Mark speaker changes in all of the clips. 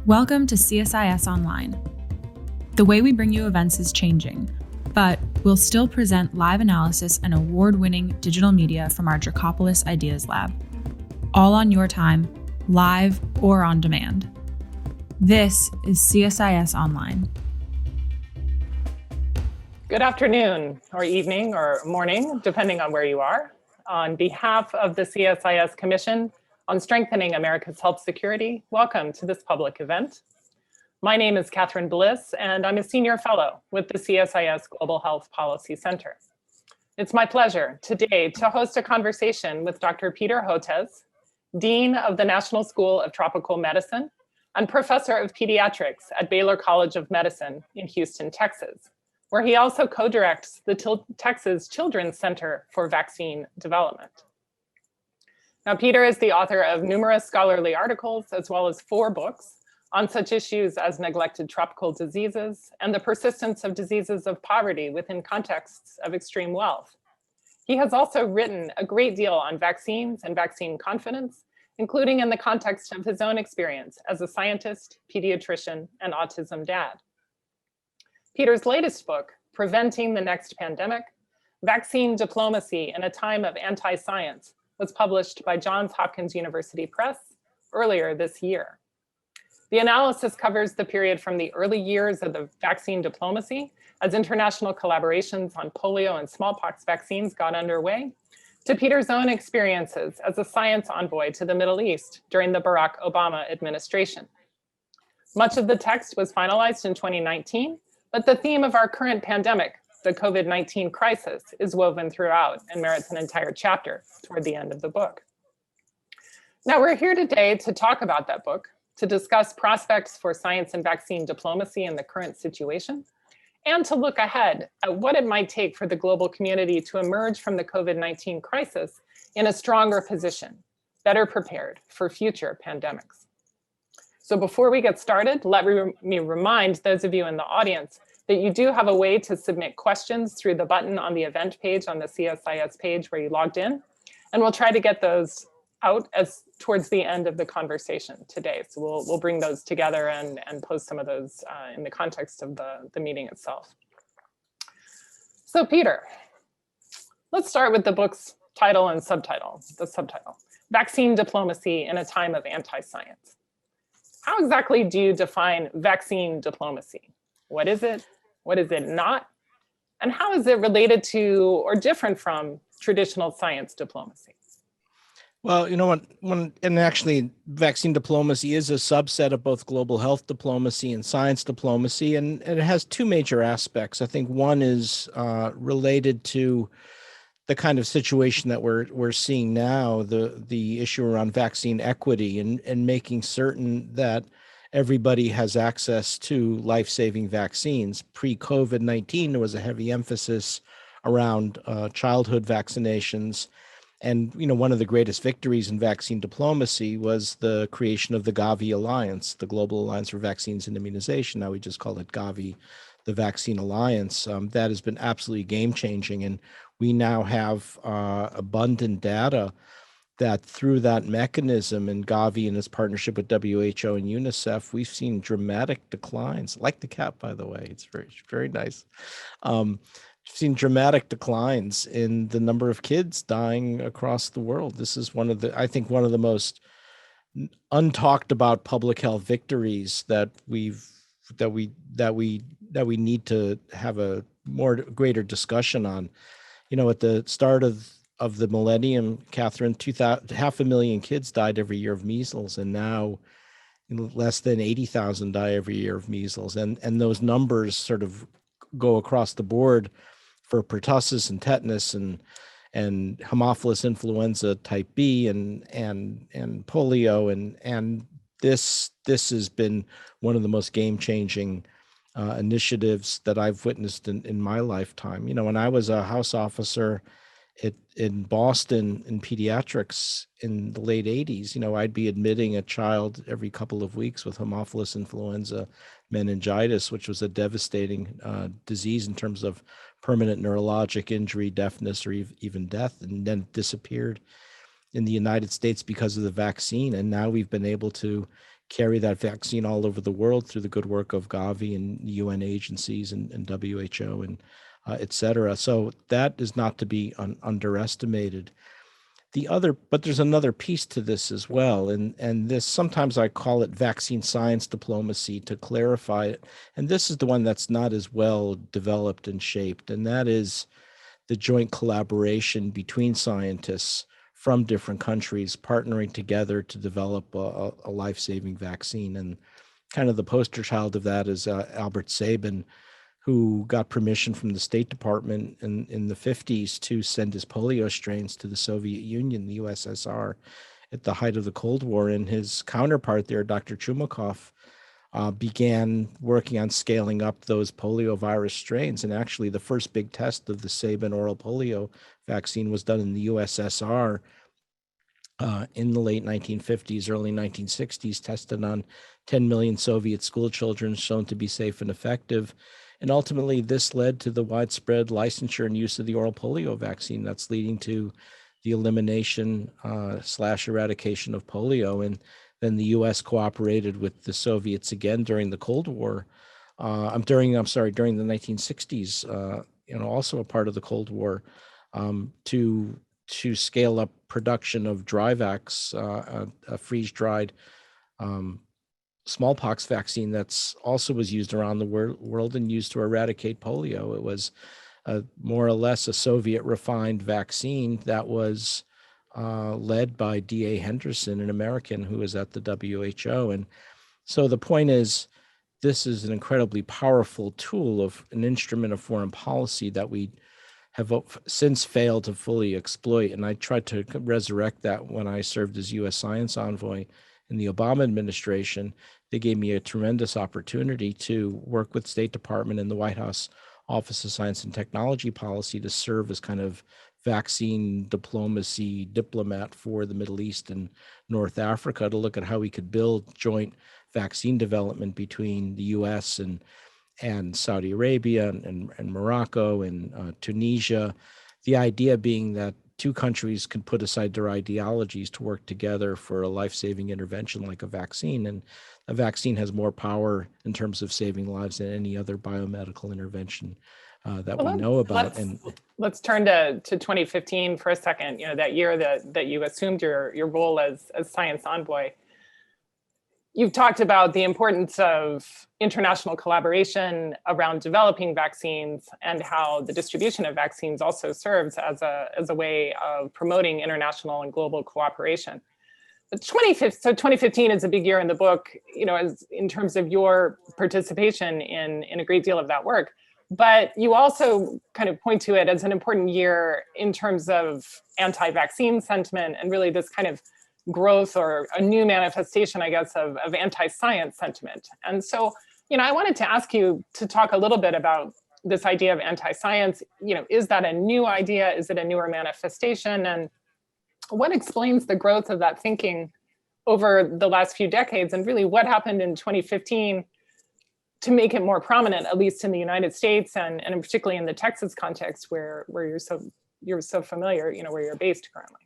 Speaker 1: Welcome to CSIS Online. The way we bring you events is changing, but we'll still present live analysis and award-winning digital media from our Dracopolis Ideas Lab. All on your time, live or on demand. This is CSIS Online.
Speaker 2: Good afternoon, or evening, or morning, depending on where you are. On behalf of the CSIS Commission on Strengthening America's Health Security, welcome to this public event. My name is Catherine Bliss, and I'm a senior fellow with the CSIS Global Health Policy Center. It's my pleasure today to host a conversation with Dr. Peter Hotez, Dean of the National School of Tropical Medicine and Professor of Pediatrics at Baylor College of Medicine in Houston, Texas, where he also co-directs the Texas Children's Center for Vaccine Development. Now, Peter is the author of numerous scholarly articles, as well as 4 books on such issues as neglected tropical diseases and the persistence of diseases of poverty within contexts of extreme wealth. He has also written a great deal on vaccines and vaccine confidence, including in the context of his own experience as a scientist, pediatrician, and autism dad. Peter's latest book, Preventing the Next Pandemic, Vaccine Diplomacy in a Time of Anti-Science, was published by Johns Hopkins University Press earlier this year. The analysis covers the period from the early years of the vaccine diplomacy as international collaborations on polio and smallpox vaccines got underway, to Peter's own experiences as a science envoy to the Middle East during the Barack Obama administration. Much of the text was finalized in 2019, but the theme of our current pandemic, the COVID-19 crisis, is woven throughout and merits an entire chapter toward the end of the book. Now, we're here today to talk about that book, to discuss prospects for science and vaccine diplomacy in the current situation, and to look ahead at what it might take for the global community to emerge from the COVID-19 crisis in a stronger position, better prepared for future pandemics. So before we get started, let me remind those of you in the audience that you do have a way to submit questions through the button on the event page on the CSIS page where you logged in. And we'll try to get those out as towards the end of the conversation today. So we'll bring those together and post some of those in the context of the meeting itself. So Peter, let's start with the book's title and subtitle, the subtitle, Vaccine Diplomacy in a Time of Anti-Science. How exactly do you define vaccine diplomacy? What is it? What is it not? And how is it related to or different from traditional science diplomacy?
Speaker 3: Well, you know what, and actually vaccine diplomacy is a subset of both global health diplomacy and science diplomacy, and it has 2 major aspects. I think one is related to the kind of situation that we're seeing now, the issue around vaccine equity and making certain that everybody has access to life-saving vaccines. Pre-COVID-19, there was a heavy emphasis around childhood vaccinations. And, you know, one of the greatest victories in vaccine diplomacy was the creation of the Gavi Alliance, the Global Alliance for Vaccines and Immunization. Now we just call it Gavi, the Vaccine Alliance. That has been absolutely game-changing. And we now have abundant data that through that mechanism in Gavi and its partnership with WHO and UNICEF, we've seen dramatic declines, like the cat, by the way. It's very, very nice. We've seen dramatic declines in the number of kids dying across the world. This is I think one of the most untalked about public health victories that we need to have a greater discussion on. You know, at the start of the millennium, Catherine, 500,000 kids died every year of measles, and now less than 80,000 die every year of measles. And those numbers sort of go across the board for pertussis and tetanus and Haemophilus influenza type B and polio. And this has been one of the most game-changing initiatives that I've witnessed in my lifetime. You know, when I was a house officer in Boston in pediatrics in the late 80s, you know, I'd be admitting a child every couple of weeks with Haemophilus influenza meningitis, which was a devastating disease in terms of permanent neurologic injury, deafness, or even death, and then disappeared in the United States because of the vaccine. And now we've been able to carry that vaccine all over the world through the good work of Gavi and UN agencies and WHO and et cetera. So that is not to be underestimated. But there's another piece to this as well, and this, sometimes I call it vaccine science diplomacy to clarify it, and this is the one that's not as well developed and shaped, and that is the joint collaboration between scientists from different countries partnering together to develop a life-saving vaccine. And kind of the poster child of that is Albert Sabin, who got permission from the State Department in the 50s to send his polio strains to the Soviet Union, the USSR, at the height of the Cold War. And his counterpart there, Dr. Chumakov, began working on scaling up those polio virus strains. And actually, the first big test of the Sabin oral polio vaccine was done in the USSR in the late 1950s, early 1960s, tested on 10 million Soviet school children, shown to be safe and effective. And ultimately, this led to the widespread licensure and use of the oral polio vaccine that's leading to the elimination / eradication of polio. And then the U.S. cooperated with the Soviets again during the Cold War. During the 1960s, also a part of the Cold War, to scale up production of Dryvax, a freeze-dried smallpox vaccine that's also was used around the world and used to eradicate polio. It was more or less a Soviet refined vaccine that was led by D.A. Henderson, an American who was at the WHO. And so the point is, this is an incredibly powerful tool of an instrument of foreign policy that we have since failed to fully exploit. And I tried to resurrect that when I served as U.S. science envoy in the Obama administration. They gave me a tremendous opportunity to work with State Department and the White House Office of Science and Technology Policy to serve as kind of vaccine diplomacy diplomat for the Middle East and North Africa, to look at how we could build joint vaccine development between the U.S. and Saudi Arabia and Morocco and Tunisia. The idea being that two countries can put aside their ideologies to work together for a life-saving intervention like a vaccine. And a vaccine has more power in terms of saving lives than any other biomedical intervention that we know about.
Speaker 2: Let's turn to 2015 for a second. That year that you assumed your role as science envoy. You've talked about the importance of international collaboration around developing vaccines and how the distribution of vaccines also serves as a way of promoting international and global cooperation. But 2015 is a big year in the book, as in terms of your participation in a great deal of that work. But you also kind of point to it as an important year in terms of anti-vaccine sentiment and really this kind of growth or a new manifestation, I guess, of anti-science sentiment. And so, I wanted to ask you to talk a little bit about this idea of anti-science. Is that a new idea? Is it a newer manifestation? And what explains the growth of that thinking over the last few decades? And really, what happened in 2015 to make it more prominent, at least in the United States and particularly in the Texas context where you're so familiar, where you're based currently?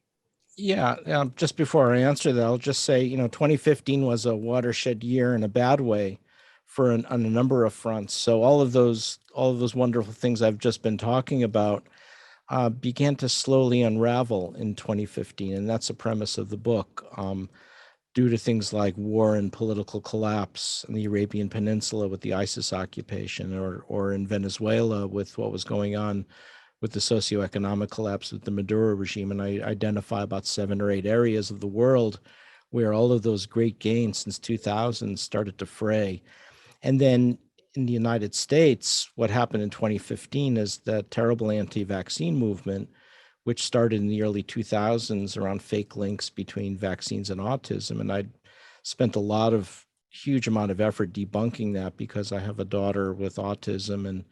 Speaker 3: Yeah, just before I answer that, I'll just say, 2015 was a watershed year in a bad way on a number of fronts. So all of those wonderful things I've just been talking about began to slowly unravel in 2015, and that's the premise of the book. Due to things like war and political collapse in the Arabian Peninsula with the ISIS occupation, or in Venezuela with what was going on with the socioeconomic collapse with the Maduro regime. And I identify about 7 or 8 areas of the world where all of those great gains since 2000 started to fray. And then in the United States, what happened in 2015 is the terrible anti-vaccine movement, which started in the early 2000s around fake links between vaccines and autism. And I spent huge amount of effort debunking that, because I have a daughter with autism and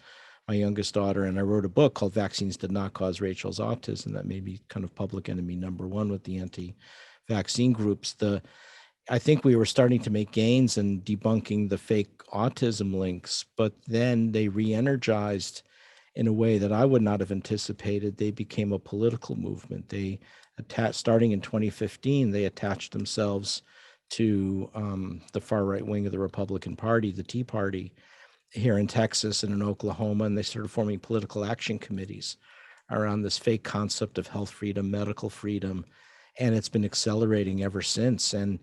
Speaker 3: my youngest daughter, and I wrote a book called Vaccines Did Not Cause Rachel's Autism that made me kind of public enemy number one with the anti-vaccine groups. I think we were starting to make gains in debunking the fake autism links, but then they re-energized in a way that I would not have anticipated. They became a political movement. Starting in 2015, they attached themselves to the far right wing of the Republican Party, the Tea Party, here in Texas and in Oklahoma, and they started forming political action committees around this fake concept of health freedom, medical freedom, and it's been accelerating ever since. And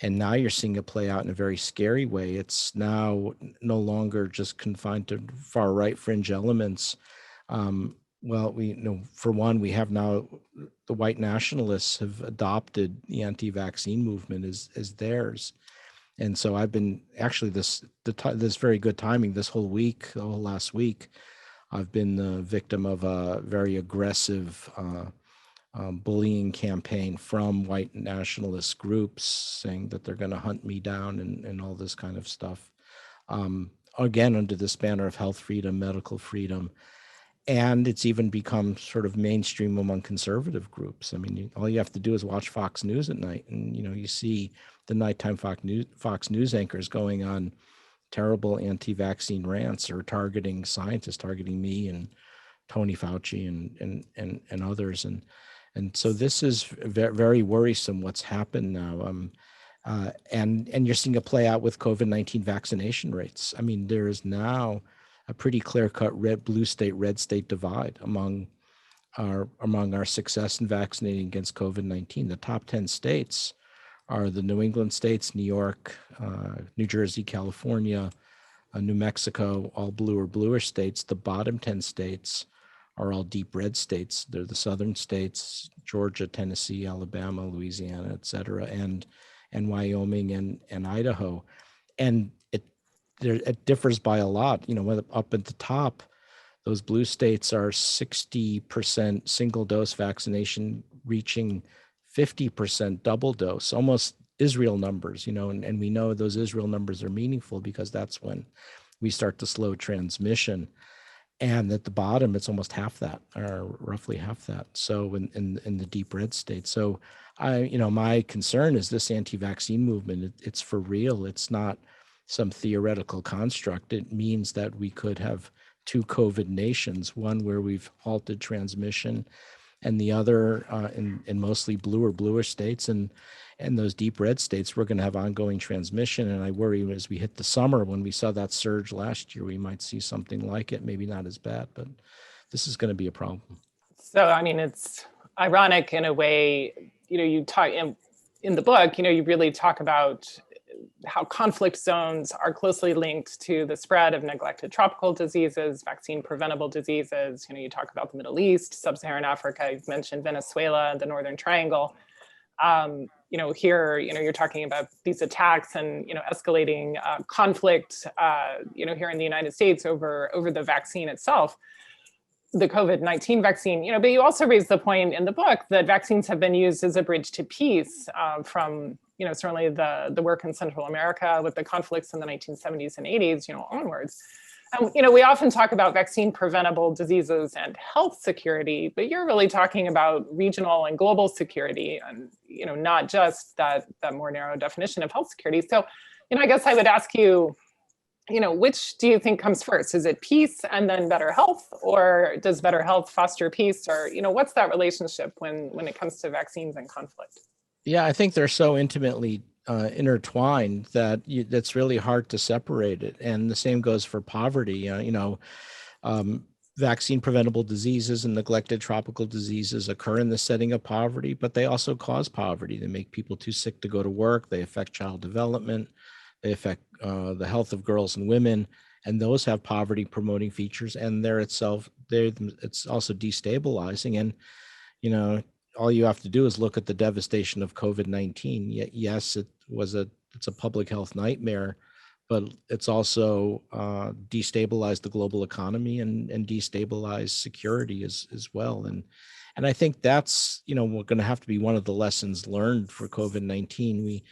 Speaker 3: now you're seeing it play out in a very scary way. It's now no longer just confined to far right fringe elements. Well, we know, for one, we have now the white nationalists have adopted the anti-vaccine movement as theirs. And so I've been actually this very good timing this whole week, the whole last week, I've been the victim of a very aggressive bullying campaign from white nationalist groups saying that they're going to hunt me down and all this kind of stuff. Again, under this banner of health freedom, medical freedom. And it's even become sort of mainstream among conservative groups. I mean, all you have to do is watch Fox News at night, and you see the nighttime Fox News anchors going on terrible anti-vaccine rants or targeting scientists, targeting me and Tony Fauci and others. And so this is very worrisome what's happened now. And you're seeing it play out with COVID-19 vaccination rates. I mean, there is now a pretty clear-cut blue state, red state divide among our success in vaccinating against COVID-19. The top 10 states are the New England states, New York, New Jersey, California, New Mexico, all blue or bluish states. The bottom 10 states are all deep red states. They're the southern states, Georgia, Tennessee, Alabama, Louisiana, et cetera, and Wyoming and Idaho. And it differs by a lot. Up at the top, those blue states are 60% single dose vaccination, reaching 50% double dose, almost Israel numbers, and we know those Israel numbers are meaningful because that's when we start to slow transmission. And at the bottom, it's almost half that, or roughly half that. So in the deep red states. So my concern is this anti-vaccine movement. It's for real. It's not some theoretical construct. It means that we could have two COVID nations, one where we've halted transmission and the other in mostly blue or bluish states and those deep red states, we're going to have ongoing transmission. And I worry as we hit the summer, when we saw that surge last year, we might see something like it, maybe not as bad, but this is going to be a problem.
Speaker 2: So, I mean, it's ironic in a way, you talk in the book, you really talk about how conflict zones are closely linked to the spread of neglected tropical diseases, vaccine-preventable diseases. You talk about the Middle East, Sub-Saharan Africa, you've mentioned Venezuela, the Northern Triangle. Here, you're talking about these attacks and, escalating conflict, here in the United States over the vaccine itself, the COVID-19 vaccine, but you also raise the point in the book that vaccines have been used as a bridge to peace from, certainly the work in Central America with the conflicts in the 1970s and 80s, onwards. And, we often talk about vaccine-preventable diseases and health security, but you're really talking about regional and global security and, not just that more narrow definition of health security. So, I guess I would ask you, which do you think comes first? Is it peace and then better health, or does better health foster peace? Or, what's that relationship when it comes to vaccines and conflict?
Speaker 3: Yeah, I think they're so intimately intertwined that that's really hard to separate it. And the same goes for poverty. Vaccine preventable diseases and neglected tropical diseases occur in the setting of poverty, but they also cause poverty. They make people too sick to go to work. They affect child development. They affect the health of girls and women, and those have poverty promoting features. And it's also destabilizing. And all you have to do is look at the devastation of COVID-19. Yes, it's a public health nightmare, but it's also destabilized the global economy and destabilized security as well. And I think that's we're going to have to be one of the lessons learned for COVID-19.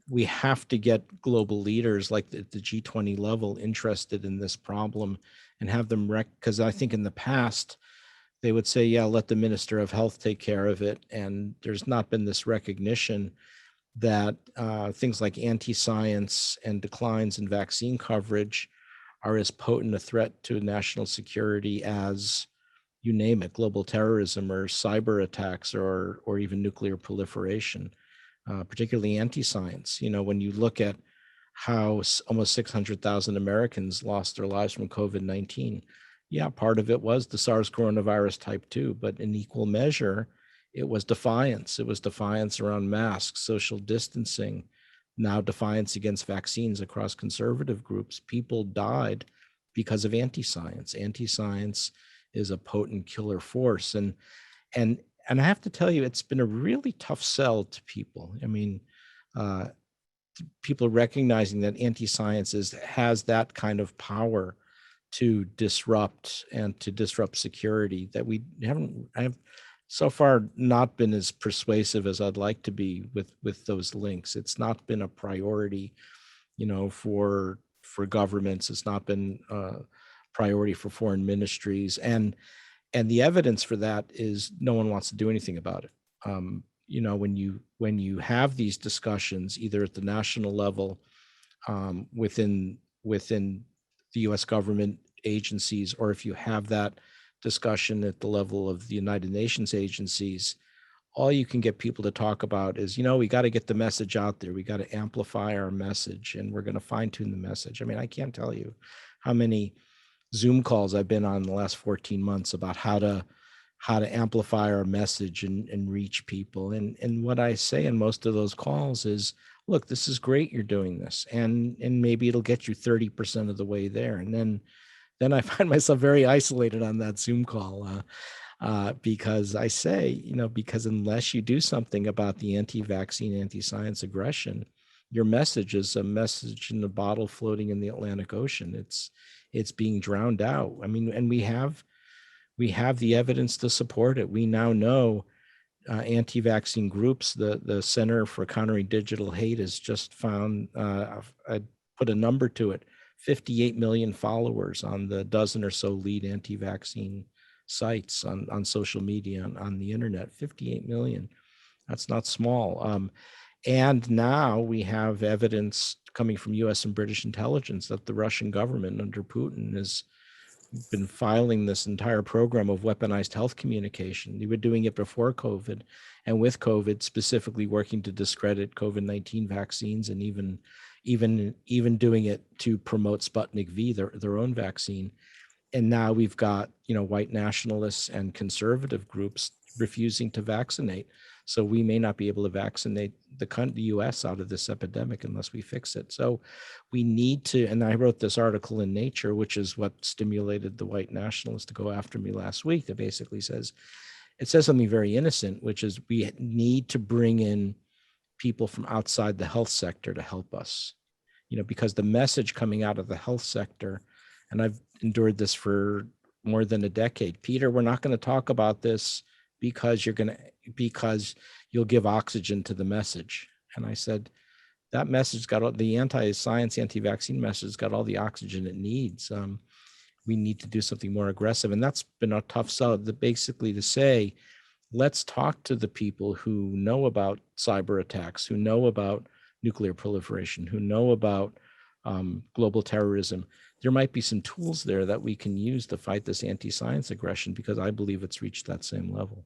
Speaker 3: We have to get global leaders like the G20 level interested in this problem and have them because I think in the past they would say, yeah, let the Minister of Health take care of it. And there's not been this recognition that things like anti-science and declines in vaccine coverage are as potent a threat to national security as, you name it, global terrorism or cyber attacks or even nuclear proliferation. particularly anti-science. When you look at how almost 600,000 Americans lost their lives from COVID-19, yeah, part of it was the SARS coronavirus type 2, but in equal measure, it was defiance. It was defiance around masks, social distancing, now defiance against vaccines across conservative groups. People died because of anti-science. Anti-science is a potent killer force. And I have to tell you, it's been a really tough sell to people. I mean, people recognizing that anti-science has that kind of power to disrupt and to disrupt security that I have so far not been as persuasive as I'd like to be with those links. It's not been a priority, for governments. It's not been a priority for foreign ministries. And the evidence for that is no one wants to do anything about it. When you have these discussions, either at the national level, within the U.S. government agencies, or if you have that discussion at the level of the United Nations agencies, all you can get people to talk about is, we got to get the message out there. We got to amplify our message, and we're going to fine tune the message. I mean, I can't tell you how many Zoom calls I've been on in the last 14 months about how to amplify our message and reach people. And what I say in most of those calls is, look, this is great, you're doing this, and maybe it'll get you 30% of the way there. And then I find myself very isolated on that Zoom call, because I say, because unless you do something about the anti-vaccine, anti-science aggression, your message is a message in a bottle floating in the Atlantic Ocean. It's being drowned out. I mean, and we have the evidence to support it. We now know anti-vaccine groups, the Center for Countering Digital Hate has just found, I put a number to it, 58 million followers on the dozen or so lead anti-vaccine sites on social media and on the internet. 58 million. That's not small. And now we have evidence coming from US and British intelligence that the Russian government under Putin has been filing this entire program of weaponized health communication. They were doing it before COVID, and with COVID, specifically working to discredit COVID-19 vaccines, and even doing it to promote Sputnik V, their own vaccine. And now we've got, white nationalists and conservative groups refusing to vaccinate. So we may not be able to vaccinate the US out of this epidemic unless we fix it. So we need to, and I wrote this article in Nature, which is what stimulated the white nationalists to go after me last week, that basically says something very innocent, which is we need to bring in people from outside the health sector to help us, because the message coming out of the health sector, and I've endured this for more than a decade. Peter, we're not going to talk about this because you'll give oxygen to the message. And I said, that message got all the anti-science, anti-vaccine message got all the oxygen it needs. We need to do something more aggressive. And that's been a tough sell, basically to say, let's talk to the people who know about cyber attacks, who know about nuclear proliferation, who know about global terrorism. There might be some tools there that we can use to fight this anti-science aggression, because I believe it's reached that same level.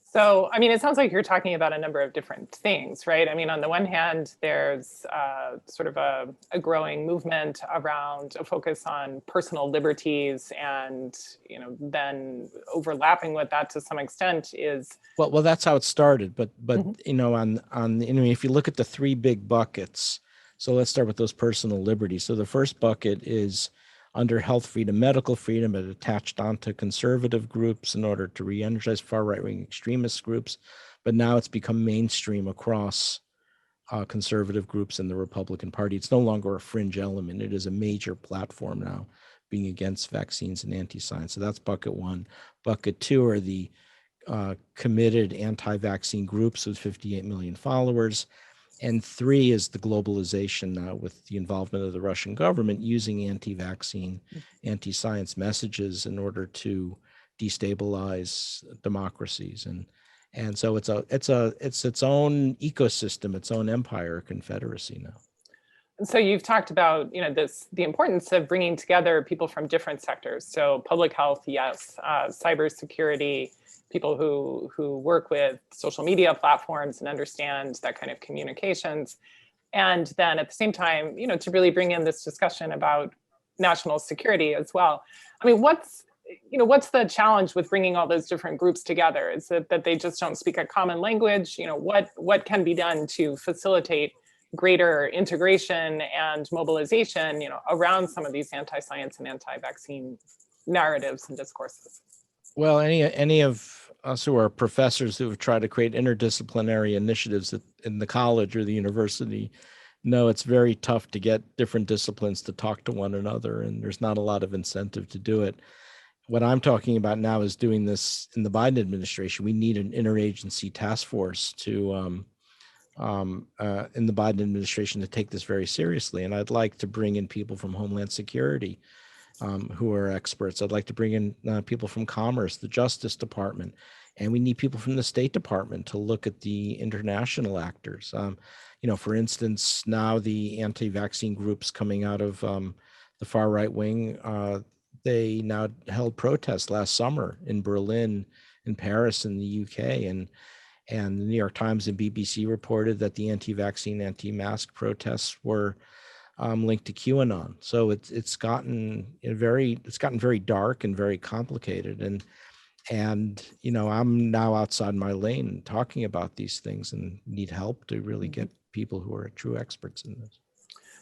Speaker 2: So, I mean, it sounds like you're talking about a number of different things, right? I mean, on the one hand, there's sort of a growing movement around a focus on personal liberties, and, then overlapping with that to some extent is...
Speaker 3: Well, that's how it started. But if you look at the three big buckets, so let's start with those personal liberties. So the first bucket is under health freedom, medical freedom. It attached onto conservative groups in order to re-energize far right-wing extremist groups. But now it's become mainstream across conservative groups in the Republican Party. It's no longer a fringe element. It is a major platform now, being against vaccines and anti-science. So that's bucket one. Bucket two are the committed anti-vaccine groups with 58 million followers. And three is the globalization now, with the involvement of the Russian government using anti-vaccine, anti-science messages in order to destabilize democracies. And so it's its own ecosystem, its own empire, confederacy now.
Speaker 2: And so you've talked about, the importance of bringing together people from different sectors. So public health, yes, cybersecurity, people who work with social media platforms and understand that kind of communications. And then at the same time, to really bring in this discussion about national security as well. I mean, what's the challenge with bringing all those different groups together? Is it that they just don't speak a common language? What can be done to facilitate greater integration and mobilization, around some of these anti-science and anti-vaccine narratives and discourses?
Speaker 3: Well, any of us who are professors who have tried to create interdisciplinary initiatives in the college or the university know it's very tough to get different disciplines to talk to one another, and there's not a lot of incentive to do it. What I'm talking about now is doing this in the Biden administration. We need an interagency task force to in the Biden administration to take this very seriously. And I'd like to bring in people from Homeland Security who are experts. I'd like to bring in people from Commerce, the Justice Department, and we need people from the State Department to look at the international actors. For instance, now the anti-vaccine groups coming out of the far right wing, they now held protests last summer in Berlin, in Paris, in the UK, and the New York Times and BBC reported that the anti-vaccine, anti-mask protests were linked to QAnon. So it's gotten very dark and very complicated. And I'm now outside my lane talking about these things and need help to really get people who are true experts in this.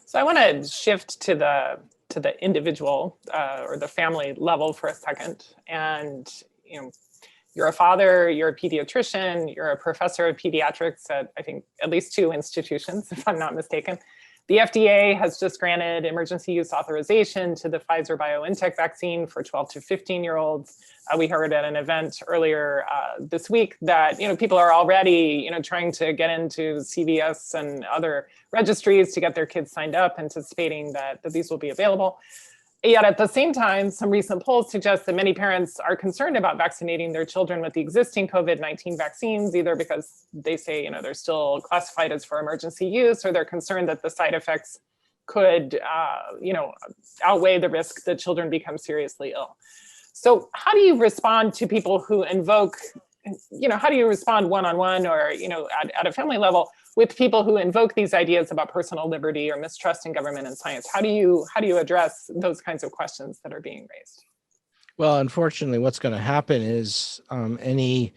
Speaker 2: So I want to shift to the individual or the family level for a second. And you're a father, you're a pediatrician, you're a professor of pediatrics at, I think, at least 2 institutions, if I'm not mistaken. The FDA has just granted emergency use authorization to the Pfizer-BioNTech vaccine for 12 to 15-year-olds. We heard at an event earlier this week that people are already trying to get into CVS and other registries to get their kids signed up, anticipating that these will be available. Yet at the same time, some recent polls suggest that many parents are concerned about vaccinating their children with the existing COVID-19 vaccines, either because they say they're still classified as for emergency use, or they're concerned that the side effects could outweigh the risk that children become seriously ill. So how do you respond to people who invoke, how do you respond one-on-one or at a family level with people who invoke these ideas about personal liberty or mistrust in government and science? How do you address those kinds of questions that are being raised?
Speaker 3: Well, unfortunately, what's going to happen is any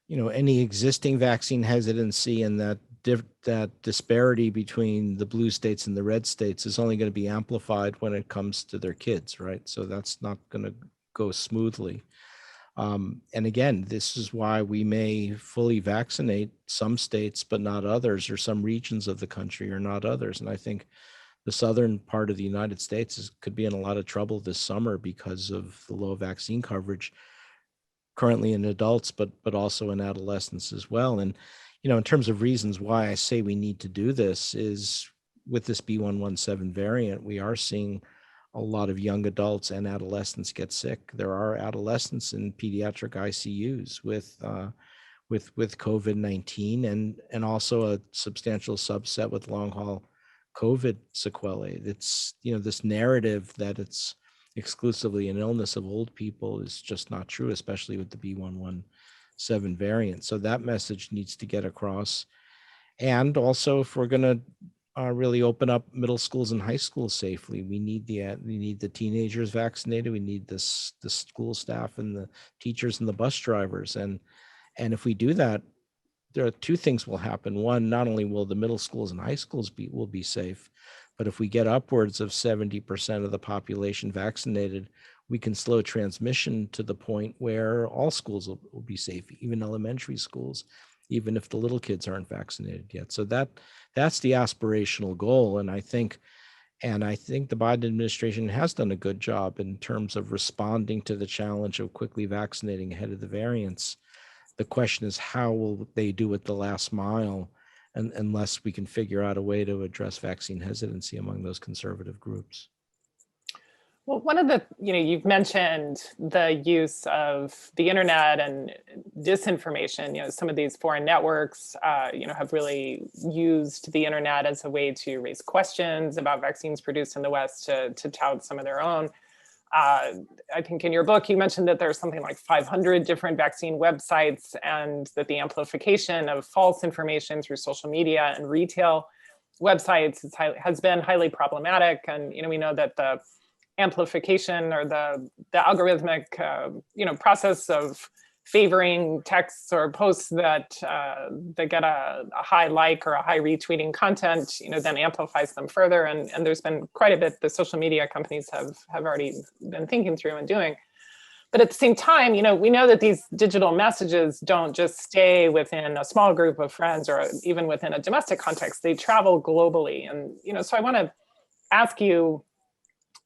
Speaker 3: existing vaccine hesitancy and that disparity between the blue states and the red states is only going to be amplified when it comes to their kids, right? So that's not going to go smoothly. And again, this is why we may fully vaccinate some states, but not others, or some regions of the country or not others. And I think the southern part of the United States could be in a lot of trouble this summer because of the low vaccine coverage currently in adults, but also in adolescents as well. And, in terms of reasons why I say we need to do this is with this B.1.1.7 variant, we are seeing a lot of young adults and adolescents get sick. There are adolescents in pediatric ICUs with COVID-19 and also a substantial subset with long haul COVID sequelae. It's this narrative that it's exclusively an illness of old people is just not true, especially with the B.1.1.7 variant. So that message needs to get across. And also, if we're going to really open up middle schools and high schools safely, we need the teenagers vaccinated. We need the school staff and the teachers and the bus drivers. And if we do that, there are 2 things will happen. One, not only will the middle schools and high schools be safe, but if we get upwards of 70% of the population vaccinated, we can slow transmission to the point where all schools will be safe, even elementary schools, even if the little kids aren't vaccinated yet. So that's the aspirational goal. And I think the Biden administration has done a good job in terms of responding to the challenge of quickly vaccinating ahead of the variants. The question is, how will they do it the last mile, unless we can figure out a way to address vaccine hesitancy among those conservative groups?
Speaker 2: Well, one of the, you've mentioned the use of the internet and disinformation. Some of these foreign networks, have really used the internet as a way to raise questions about vaccines produced in the West to tout some of their own. I think in your book, you mentioned that there's something like 500 different vaccine websites, and that the amplification of false information through social media and retail websites has been highly problematic. And, we know that the amplification, or the algorithmic, process of favoring texts or posts that get a high like or a high retweeting content, then amplifies them further. And there's been quite a bit the social media companies have already been thinking through and doing. But at the same time, we know that these digital messages don't just stay within a small group of friends or even within a domestic context. They travel globally. And, so I want to ask you,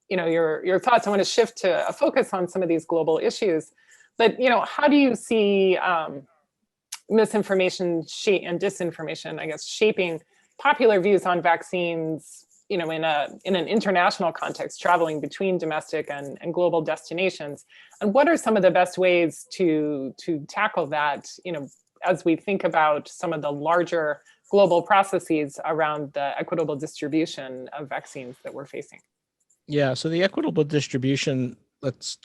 Speaker 2: your thoughts. I want to shift to a focus on some of these global issues. But, how do you see misinformation and disinformation, I guess, shaping popular views on vaccines, in an international context, traveling between domestic and global destinations? And what are some of the best ways to tackle that, as we think about some of the larger global processes around the equitable distribution of vaccines that we're facing?
Speaker 3: Yeah, so the equitable distribution,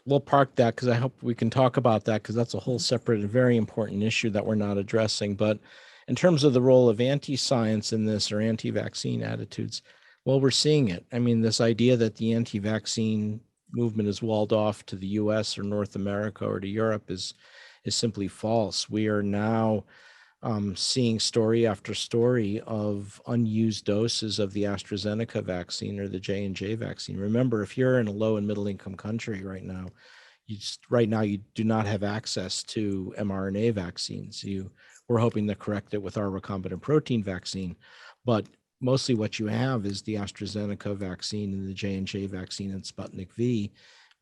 Speaker 3: we'll park that, because I hope we can talk about that, because that's a whole separate and very important issue that we're not addressing. But in terms of the role of anti-science in this, or anti-vaccine attitudes, well, we're seeing it. I mean, this idea that the anti-vaccine movement is walled off to the US or North America or to Europe is simply false. We are now seeing story after story of unused doses of the AstraZeneca vaccine or the J&J vaccine. Remember, if you're in a low and middle income country right now, you do not have access to mRNA vaccines. We're hoping to correct it with our recombinant protein vaccine, but mostly what you have is the AstraZeneca vaccine and the J&J vaccine and Sputnik V,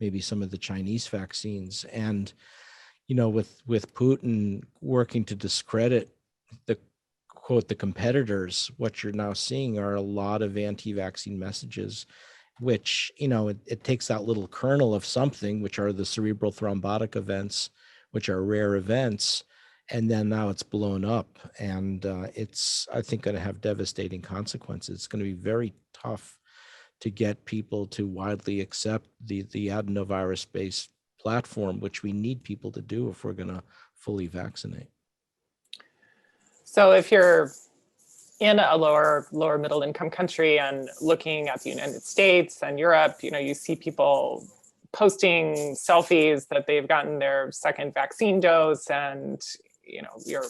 Speaker 3: maybe some of the Chinese vaccines. And with Putin working to discredit the competitors, what you're now seeing are a lot of anti-vaccine messages, which, it takes that little kernel of something, which are the cerebral thrombotic events, which are rare events, and then now it's blown up. And it's, I think, going to have devastating consequences. It's going to be very tough to get people to widely accept the adenovirus-based platform, which we need people to do if we're going to fully vaccinate.
Speaker 2: So if you're in a lower middle income country and looking at the United States and Europe, you see people posting selfies that they've gotten their second vaccine dose, and you're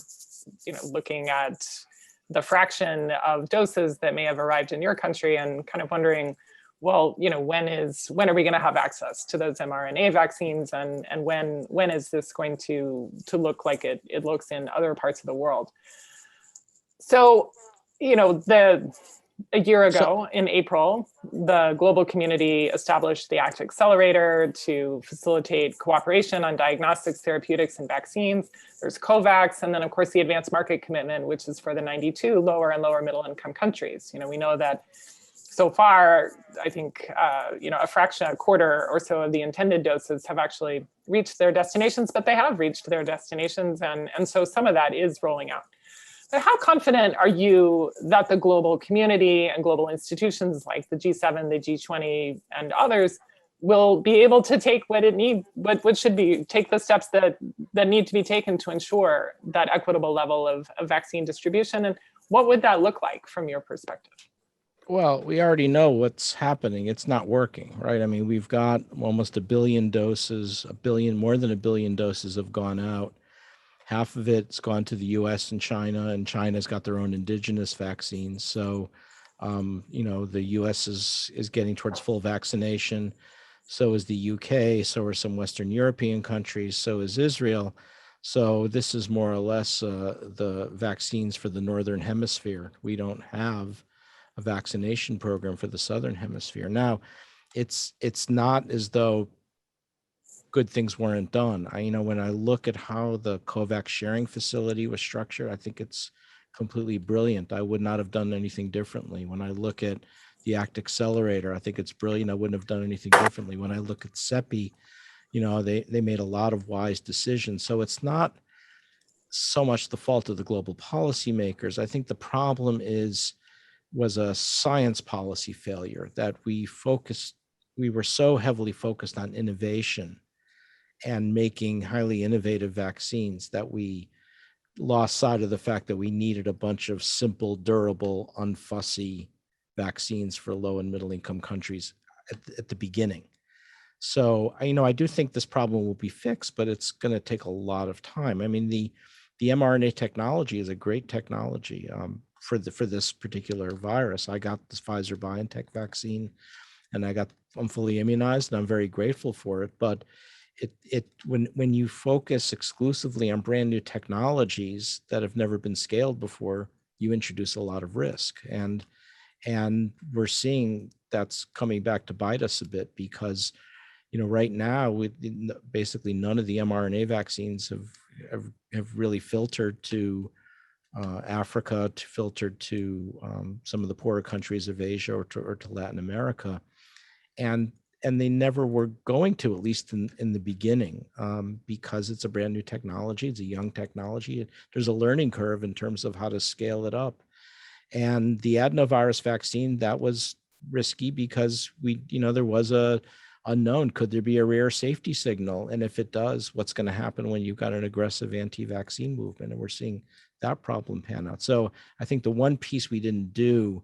Speaker 2: looking at the fraction of doses that may have arrived in your country, and kind of wondering, well, when are we going to have access to those mRNA vaccines, and when is this going to look like it looks in other parts of the world? So, a year ago in April, the global community established the ACT Accelerator to facilitate cooperation on diagnostics, therapeutics, and vaccines. There's COVAX, and then of course the Advanced Market Commitment, which is for the 92 lower and lower middle income countries. We know that so far, I think, a quarter or so of the intended doses have actually reached their destinations, but they have reached their destinations, and so some of that is rolling out. But how confident are you that the global community and global institutions like the G7, the G20, and others will be able to take take the steps that need to be taken to ensure that equitable level of vaccine distribution? And what would that look like from your perspective?
Speaker 3: Well, we already know what's happening. It's not working, right? I mean, we've got almost 1 billion doses, more than 1 billion doses have gone out. Half of it's gone to the US and China's got their own indigenous vaccines. So, the US is getting towards full vaccination. So is the UK. So are some Western European countries. So is Israel. So this is more or less the vaccines for the Northern Hemisphere. We don't have a vaccination program for the Southern Hemisphere. Now, it's not as though good things weren't done. When I look at how the COVAX sharing facility was structured, I think it's completely brilliant. I would not have done anything differently. When I look at the ACT Accelerator, I think it's brilliant. I wouldn't have done anything differently. When I look at CEPI, they made a lot of wise decisions. So it's not so much the fault of the global policymakers. I think the problem was a science policy failure, that we focused we were so heavily focused on innovation and making highly innovative vaccines that we lost sight of the fact that we needed a bunch of simple, durable, unfussy vaccines for low and middle income countries at the beginning. So, I do think this problem will be fixed, but it's going to take a lot of time. I mean, the mRNA technology is a great technology for this particular virus. I got this Pfizer BioNTech vaccine, and I'm fully immunized, and I'm very grateful for it. But when you focus exclusively on brand new technologies that have never been scaled before, you introduce a lot of risk, and we're seeing that's coming back to bite us a bit because right now, basically none of the mRNA vaccines have really filtered to Africa, to filtered to some of the poorer countries of Asia or to Latin America, and they never were going to, at least in the beginning, because it's a brand new technology. It's a young technology. There's a learning curve in terms of how to scale it up. And the adenovirus vaccine, that was risky because there was a unknown. Could there be a rare safety signal? And if it does, what's going to happen when you've got an aggressive anti-vaccine movement? And we're seeing that problem pan out. So I think the one piece we didn't do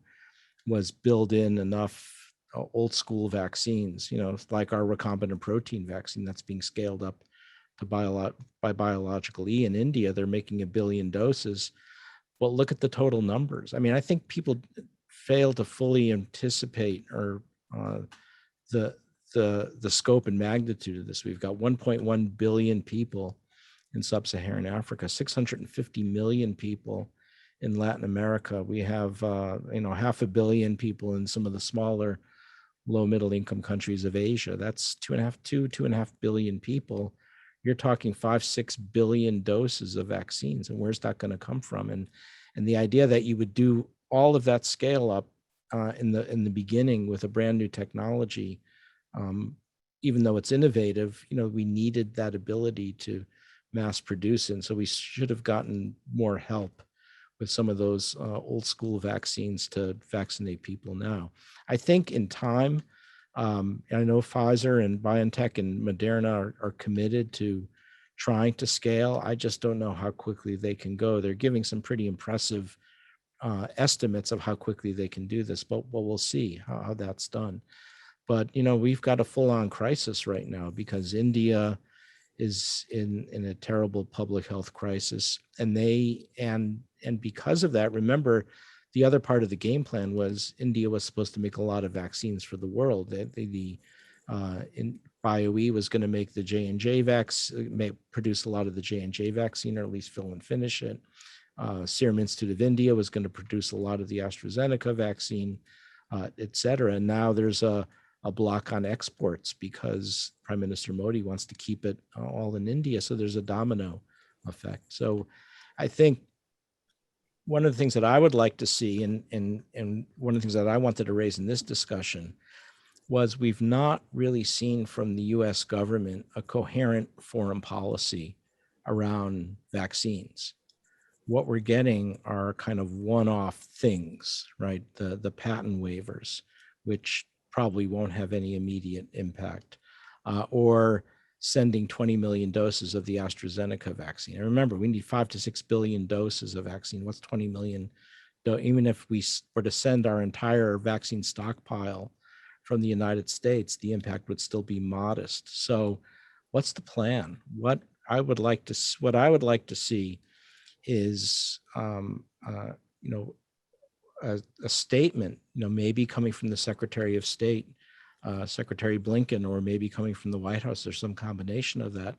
Speaker 3: was build in enough old school vaccines, like our recombinant protein vaccine that's being scaled up to by Biological E in India. They're making 1 billion doses. Well, look at the total numbers. I mean, I think people fail to fully anticipate or the scope and magnitude of this. We've got 1.1 billion people in sub-Saharan Africa, 650 million people in Latin America. We have 500 million people in some of the smaller low middle income countries of Asia. That's 2.5 billion people. You're talking 5-6 billion doses of vaccines, and where's that going to come from? And the idea that you would do all of that scale up in the beginning with a brand new technology, even though it's innovative, we needed that ability to mass produce, and so we should have gotten more help with some of those old school vaccines to vaccinate people now. I think in time, I know Pfizer and BioNTech and Moderna are committed to trying to scale. I just don't know how quickly they can go. They're giving some pretty impressive estimates of how quickly they can do this, but we'll see how that's done. But we've got a full-on crisis right now because India is in a terrible public health crisis, and because of that, remember, the other part of the game plan was India was supposed to make a lot of vaccines for the world. BioE was going to make the J&J vaccine, produce a lot of the J&J vaccine, or at least fill and finish it. Serum Institute of India was going to produce a lot of the AstraZeneca vaccine, et cetera. And now there's a block on exports because Prime Minister Modi wants to keep it all in India. So there's a domino effect. So I think one of the things that I would like to see, and one of the things that I wanted to raise in this discussion, was we've not really seen from the US government a coherent foreign policy around vaccines. What we're getting are kind of one-off things, right? The patent waivers, which probably won't have any immediate impact, or sending 20 million doses of the AstraZeneca vaccine. And remember, we need 5 to 6 billion doses of vaccine. What's 20 million? Even if we were to send our entire vaccine stockpile from the United States, the impact would still be modest. So what's the plan? What I would like to see is a statement, maybe coming from the Secretary of State, Secretary Blinken, or maybe coming from the White House, or some combination of that,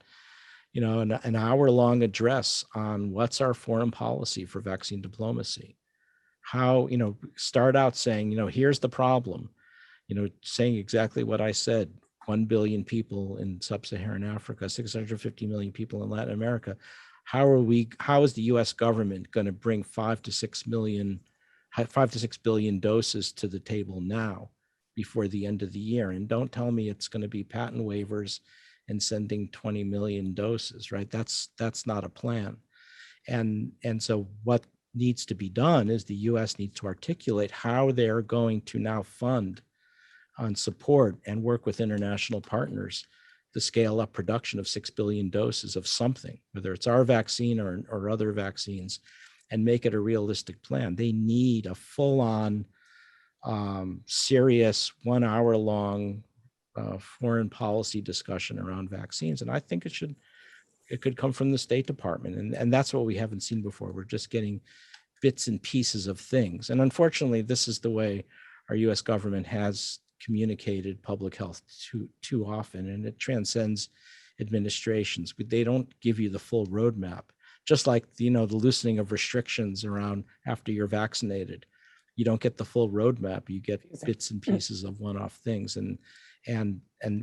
Speaker 3: an hour-long address on what's our foreign policy for vaccine diplomacy. How, start out saying, here's the problem, saying exactly what I said, 1 billion people in sub-Saharan Africa, 650 million people in Latin America. How is the US government going to bring 5 to 6 billion doses to the table now before the end of the year? And don't tell me it's going to be patent waivers and sending 20 million doses, right? That's not a plan. And so what needs to be done is the US needs to articulate how they're going to now fund on support and work with international partners to scale up production of 6 billion doses of something, whether it's our vaccine or other vaccines, and make it a realistic plan. They need a full-on, serious 1 hour long foreign policy discussion around vaccines. And I think it could come from the State Department. And that's what we haven't seen before. We're just getting bits and pieces of things. And unfortunately, this is the way our US government has communicated public health too often, and it transcends administrations. They don't give you the full roadmap, just like, the loosening of restrictions around after you're vaccinated. You don't get the full roadmap. You get bits and pieces of one-off things. And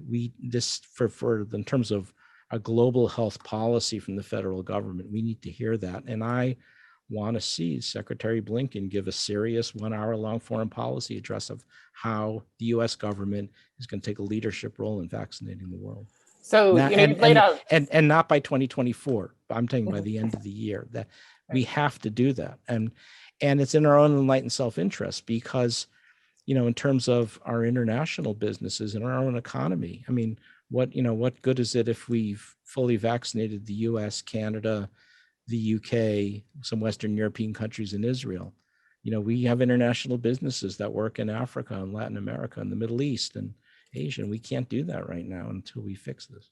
Speaker 3: we, this for in terms of a global health policy from the federal government, we need to hear that. And I want to see Secretary Blinken give a serious 1 hour long foreign policy address of how the US government is going to take a leadership role in vaccinating the world.
Speaker 2: So, you've laid out.
Speaker 3: And not by 2024, I'm talking by the end of the year, that we have to do that. And it's in our own enlightened self-interest, because, in terms of our international businesses and our own economy, I mean, what good is it if we've fully vaccinated the US, Canada, the UK, some Western European countries, and Israel? We have international businesses that work in Africa and Latin America and the Middle East and Asia, and we can't do that right now until we fix this.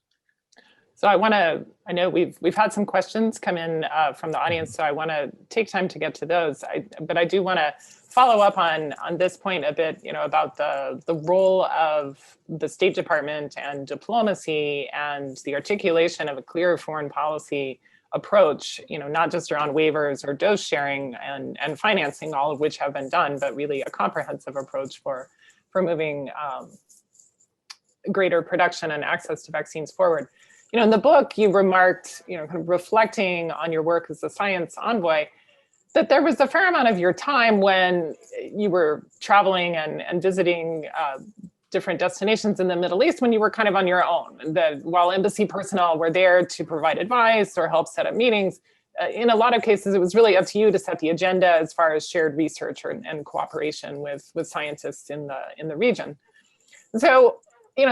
Speaker 2: So I know we've had some questions come in from the audience, so I want to take time to get to those. But I do want to follow up on this point a bit, about the role of the State Department and diplomacy and the articulation of a clear foreign policy approach, not just around waivers or dose sharing and financing, all of which have been done, but really a comprehensive approach for moving greater production and access to vaccines forward. In the book, you remarked, kind of reflecting on your work as a science envoy, that there was a fair amount of your time when you were traveling and visiting different destinations in the Middle East, when you were kind of on your own. That while embassy personnel were there to provide advice or help set up meetings, in a lot of cases, it was really up to you to set the agenda as far as shared research and cooperation with scientists in the region. So,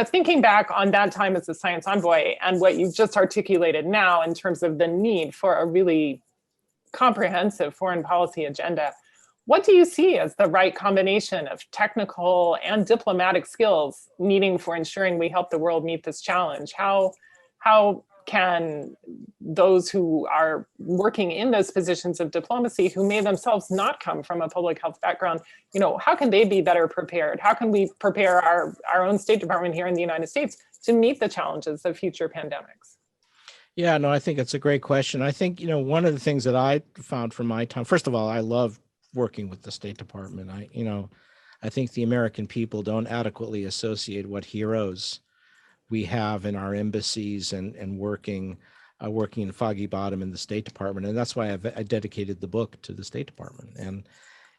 Speaker 2: thinking back on that time as a science envoy and what you've just articulated now in terms of the need for a really comprehensive foreign policy agenda, what do you see as the right combination of technical and diplomatic skills needing for ensuring we help the world meet this challenge? How can those who are working in those positions of diplomacy, who may themselves not come from a public health background, how can they be better prepared? How can we prepare our own State Department here in the United States to meet the challenges of future pandemics?
Speaker 3: Yeah, no, I think it's a great question. I think, one of the things that I found from my time, first of all, I love working with the State Department. I think the American people don't adequately associate what heroes we have in our embassies and working in Foggy Bottom in the State Department. And that's why I dedicated the book to the State Department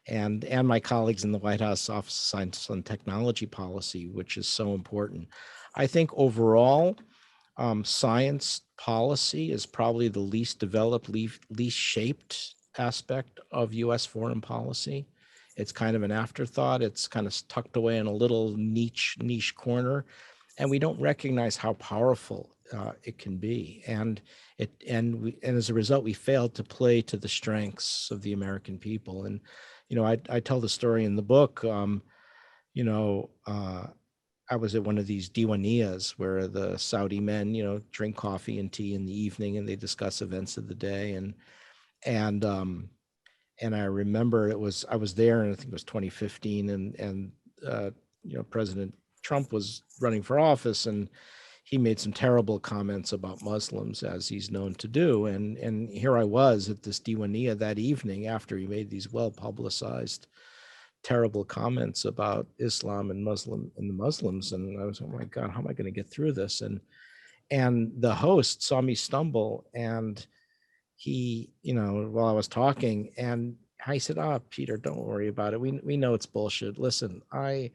Speaker 3: and my colleagues in the White House Office of Science and Technology Policy, which is so important. I think overall, science policy is probably the least developed, least shaped aspect of US foreign policy. It's kind of an afterthought. It's kind of tucked away in a little niche corner. And we don't recognize how powerful it can be, and as a result, we failed to play to the strengths of the American people. And I tell the story in the book. I was at one of these diwaniyas where the Saudi men, drink coffee and tea in the evening, and they discuss events of the day. And I remember I was there, and I think it was 2015, and President Trump was running for office, and he made some terrible comments about Muslims, as he's known to do. And here I was at this Diwaniyah that evening after he made these well-publicized terrible comments about Islam and the Muslims. And I was, oh my God, how am I going to get through this? And the host saw me stumble, and he, while I was talking, and I said, Peter, don't worry about it. We know it's bullshit. Listen, I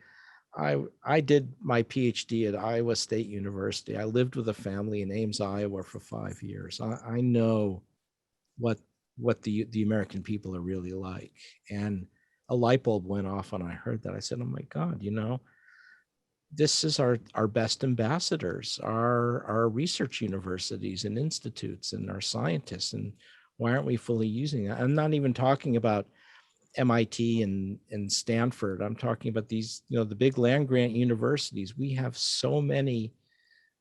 Speaker 3: did my PhD at Iowa State University. I lived with a family in Ames, Iowa for 5 years. I know what the American people are really like. And a light bulb went off when I heard that. I said, oh my God, this is our best ambassadors, our research universities and institutes and our scientists. And why aren't we fully using that? I'm not even talking about MIT and Stanford. I'm talking about these, the big land grant universities. We have so many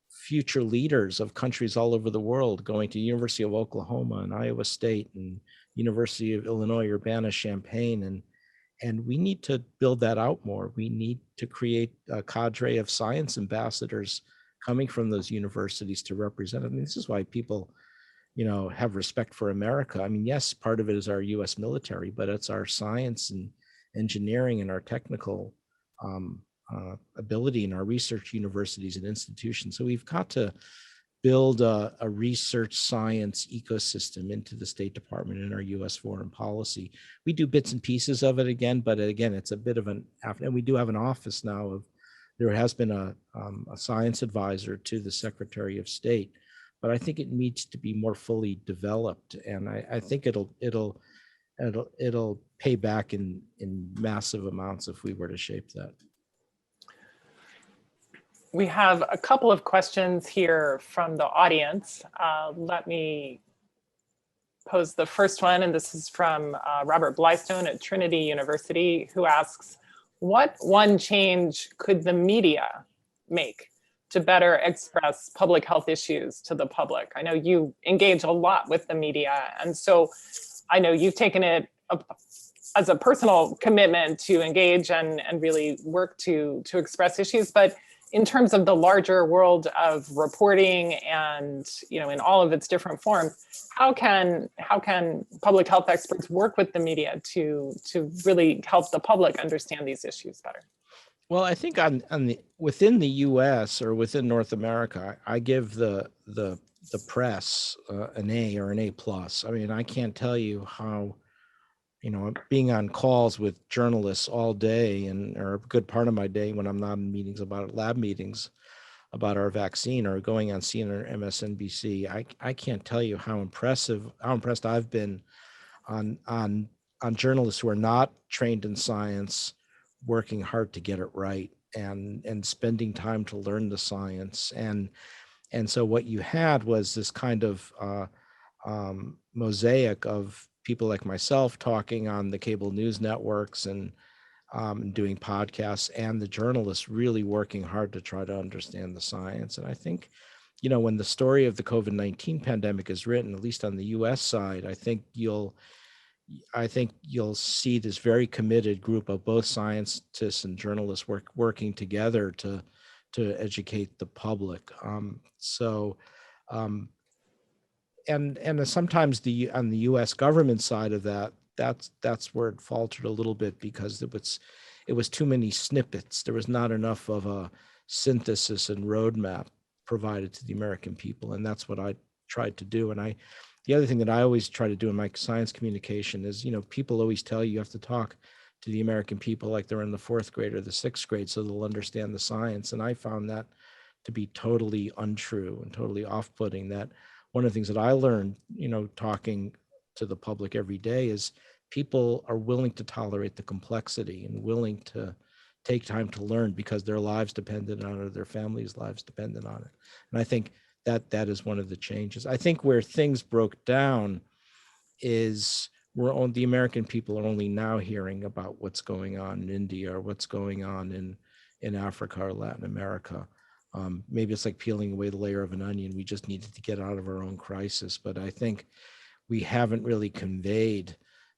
Speaker 3: future leaders of countries all over the world going to University of Oklahoma and Iowa State and University of Illinois, Urbana-Champaign, and we need to build that out more. We need to create a cadre of science ambassadors coming from those universities to represent. I mean, this is why people, have respect for America. I mean, yes, part of it is our U.S. military, but it's our science and engineering and our technical ability in our research universities and institutions. So we've got to build a research science ecosystem into the State Department and our U.S. foreign policy. We do bits and pieces of it again, but again, it's a bit of and we do have an office now there has been a science advisor to the Secretary of State, but I think it needs to be more fully developed. And I think it'll pay back in massive amounts if we were to shape that.
Speaker 2: We have a couple of questions here from the audience. Let me pose the first one, and this is from Robert Blystone at Trinity University, who asks, what one change could the media make to better express public health issues to the public? I know you engage a lot with the media, and so I know you've taken it as a personal commitment to engage and really work to express issues, but in terms of the larger world of reporting and, in all of its different forms, how can public health experts work with the media to really help the public understand these issues better?
Speaker 3: Well, I think within the U.S. or within North America, I give the press an A or an A+. I mean, I can't tell you how, being on calls with journalists all day or a good part of my day when I'm not in meetings lab meetings about our vaccine or going on CNN or MSNBC, I can't tell you how impressed I've been on journalists who are not trained in science, working hard to get it right and spending time to learn the science. And so what you had was this kind of mosaic of people like myself talking on the cable news networks and doing podcasts, and the journalists really working hard to try to understand the science. And I think, when the story of the COVID-19 pandemic is written, at least on the US side, I think you'll see this very committed group of both scientists and journalists working together to educate the public. And sometimes on the U.S. government side of that's where it faltered a little bit, because it was too many snippets. There was not enough of a synthesis and roadmap provided to the American people, and that's what I tried to do. And the other thing that I always try to do in my science communication is, people always tell you have to talk to the American people like they're in the 4th grade or the 6th grade so they'll understand the science. And I found that to be totally untrue and totally off-putting. That one of the things that I learned, talking to the public every day, is people are willing to tolerate the complexity and willing to take time to learn because their lives depended on it, or their families' lives depended on it. And I think that is one of the changes. I think where things broke down is the American people are only now hearing about what's going on in India or what's going on in Africa or Latin America. Maybe it's like peeling away the layer of an onion. We just needed to get out of our own crisis. But I think we haven't really conveyed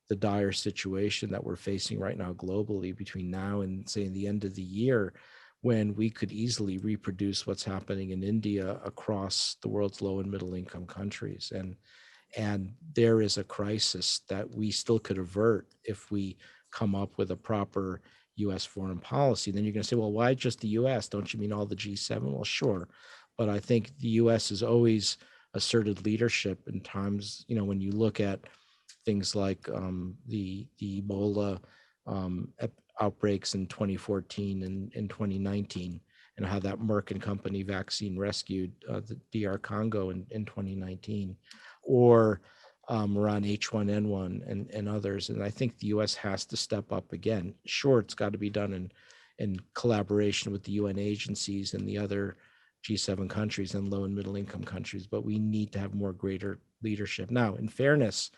Speaker 3: the dire situation that we're facing right now globally between now and, say, the end of the year, when we could easily reproduce what's happening in India across the world's low and middle income countries. And there is a crisis that we still could avert if we come up with a proper U.S. foreign policy. Then you're going to say, well, why just the U.S.? Don't you mean all the G7? Well, sure. But I think the U.S. has always asserted leadership in times, when you look at things like the Ebola outbreaks in 2014 and in 2019, and how that Merck and Company vaccine rescued the DR Congo in 2019, or around H1N1 and others. And I think the U.S. has to step up again. Sure, it's got to be done in collaboration with the UN agencies and the other G7 countries and low and middle income countries, but we need to have more greater leadership. Now, in fairness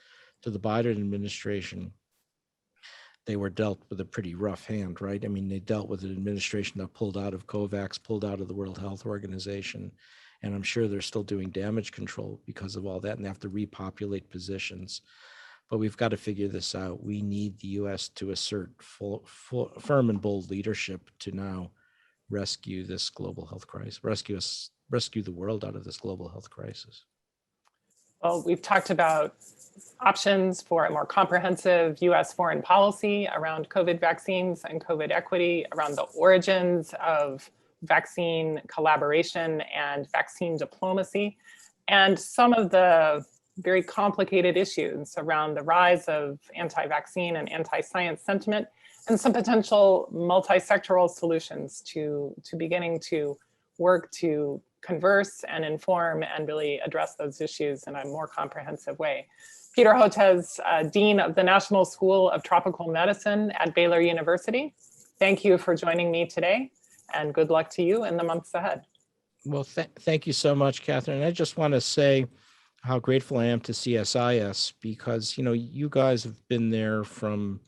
Speaker 3: to the Biden administration, they were dealt with a pretty rough hand, right? I mean, they dealt with an administration that pulled out of COVAX, pulled out of the World Health Organization, and I'm sure they're still doing damage control because of all that, and they have to repopulate positions. But we've got to figure this out. We need the U.S. to assert firm and bold leadership to now rescue this global health crisis, rescue the world out of this global health crisis.
Speaker 2: Well, we've talked about options for a more comprehensive U.S. foreign policy around COVID vaccines and COVID equity, around the origins of vaccine collaboration and vaccine diplomacy, and some of the very complicated issues around the rise of anti-vaccine and anti-science sentiment, and some potential multi-sectoral solutions to beginning to work to converse and inform and really address those issues in a more comprehensive way. Peter Hotez, Dean of the National School of Tropical Medicine at Baylor University, thank you for joining me today, and good luck to you in the months ahead.
Speaker 3: Well, thank you so much, Catherine. I just want to say how grateful I am to CSIS because, you guys have been there from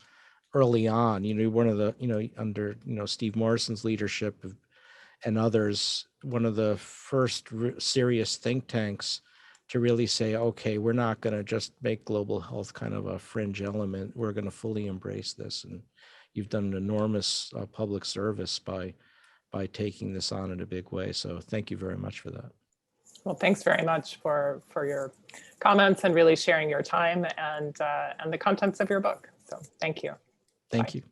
Speaker 3: early on. One of the, under, Steve Morrison's leadership and others, one of the first serious think tanks to really say, okay, we're not going to just make global health kind of a fringe element. We're going to fully embrace this. And you've done an enormous public service by taking this on in a big way. So thank you very much for that.
Speaker 2: Well, thanks very much for your comments and really sharing your time and the contents of your book. So thank you.
Speaker 3: Thank you.